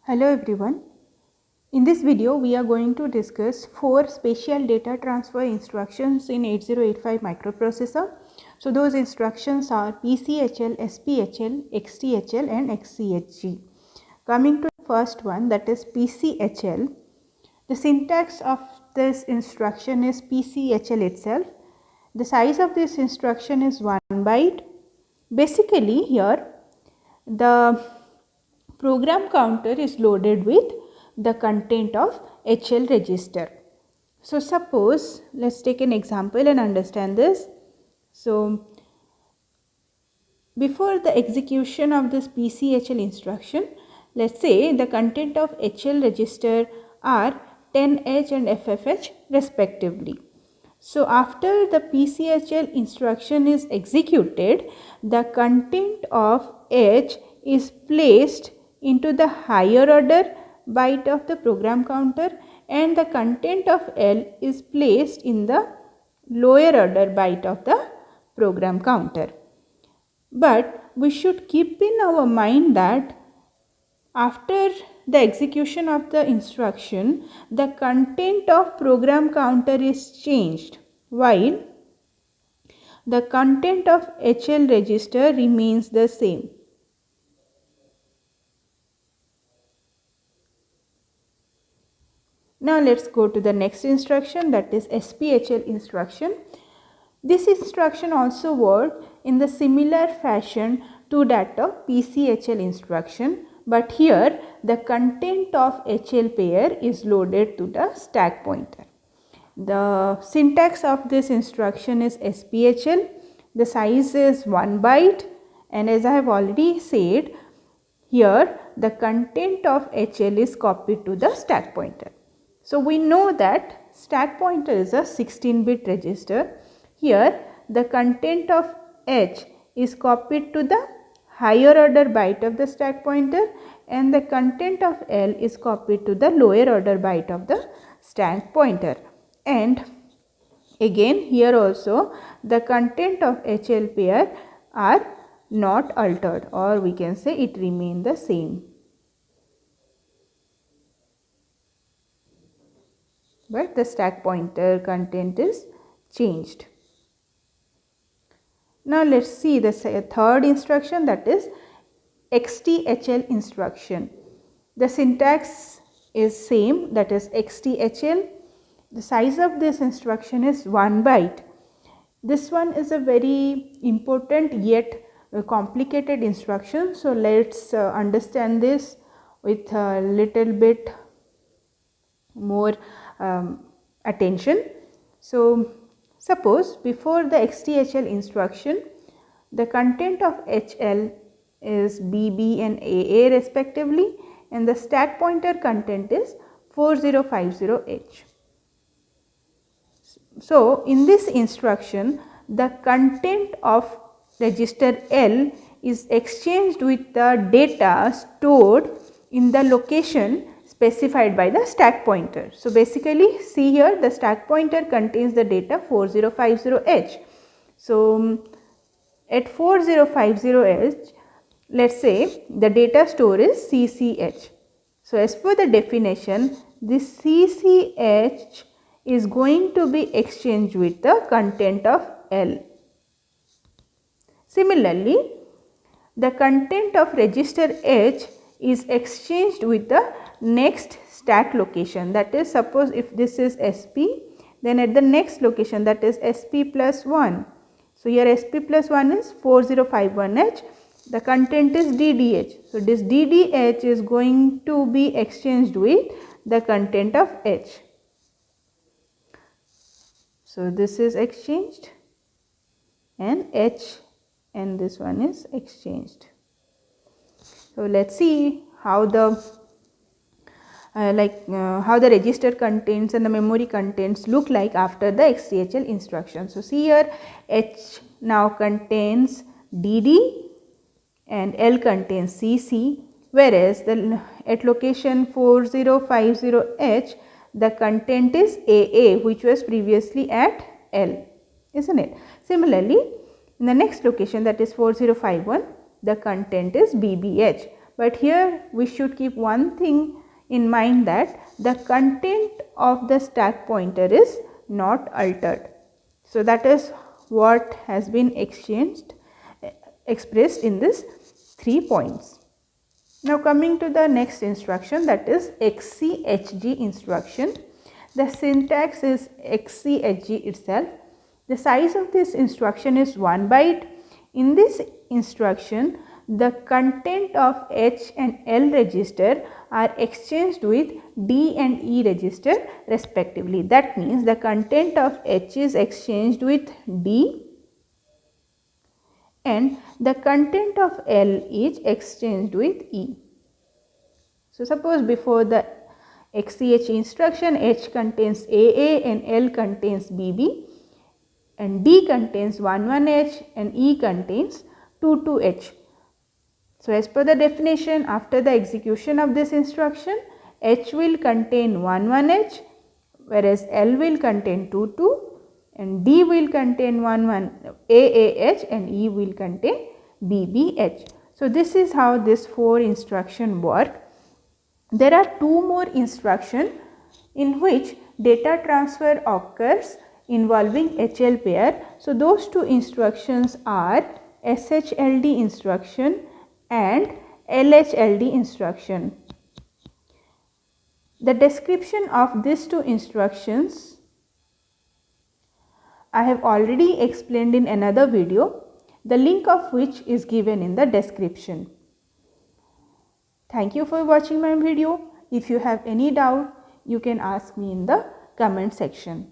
Hello everyone. In this video we are going to discuss 4 spatial data transfer instructions in 8085 microprocessor. So those instructions are PCHL, SPHL, XTHL and XCHG. Coming to the first one, that is PCHL. The syntax of this instruction is PCHL itself. The size of this instruction is 1 byte. Basically here the program counter is loaded with the content of HL register. So suppose, let's take an example and understand this. So before the execution of this PCHL instruction, let's say the content of HL register are 10H and FFH respectively. So after the PCHL instruction is executed, the content of H is placed into the higher order byte of the program counter and the content of L is placed in the lower order byte of the program counter. But we should keep in our mind that after the execution of the instruction, the content of program counter is changed while the content of HL register remains the same. Now let's go to the next instruction, that is SPHL instruction. This instruction also works in the similar fashion to that of PCHL instruction, but here the content of HL pair is loaded to the stack pointer. The syntax of this instruction is SPHL. The size is 1 byte, and as I have already said, here the content of HL is copied to the stack pointer. So we know that stack pointer is a 16-bit register. Here the content of H is copied to the higher order byte of the stack pointer and the content of L is copied to the lower order byte of the stack pointer. And again here also the content of HL pair are not altered, or we can say it remain the same. But the stack pointer content is changed. Now let's see the third instruction, that is XTHL instruction. The syntax is same, that is XTHL. The size of this instruction is 1 byte. This one is a very important yet complicated instruction. So let's understand this with a little bit more attention. So suppose before the XTHL instruction, the content of HL is BB and AA respectively, and the stack pointer content is 4050H. So in this instruction, the content of register L is exchanged with the data stored in the location specified by the stack pointer. So basically see here, the stack pointer contains the data 4050H. So at 4050H, let's say the data store is CCH. So as per the definition, this CCH is going to be exchanged with the content of L. Similarly, the content of register H is exchanged with the next stack location, that is, suppose if this is SP, then at the next location, that is SP plus 1. So here SP plus 1 is 4051H, the content is DDH. So this DDH is going to be exchanged with the content of H. So this is exchanged and H and this one is exchanged. So let's see how the how the register contents and the memory contents look like after the XTHL instruction. So see here, H now contains DD and L contains CC, whereas the at location 4050H the content is AA, which was previously at L, isn't it? Similarly, in the next location, that is 4051, the content is BBH, but here we should keep one thing in mind, that the content of the stack pointer is not altered. So that is what has been expressed in this 3 points. Now coming to the next instruction, that is XCHG instruction. The syntax is XCHG itself. The size of this instruction is 1 byte. In this instruction, the content of H and L register are exchanged with D and E register respectively. That means the content of H is exchanged with D and the content of L is exchanged with E. So suppose before the XCH instruction, H contains AA and L contains BB and D contains 11H and E contains 22H. So as per the definition, after the execution of this instruction, H will contain 11H, whereas L will contain 22 and D will contain AAH and E will contain BBH. So this is how this 4 instruction work. There are 2 more instructions in which data transfer occurs involving HL pair. So those 2 instructions are SHLD instruction and LHLD instruction. The description of these 2 instructions I have already explained in another video, the link of which is given in the description. Thank you for watching my video. If you have any doubt, you can ask me in the comment section.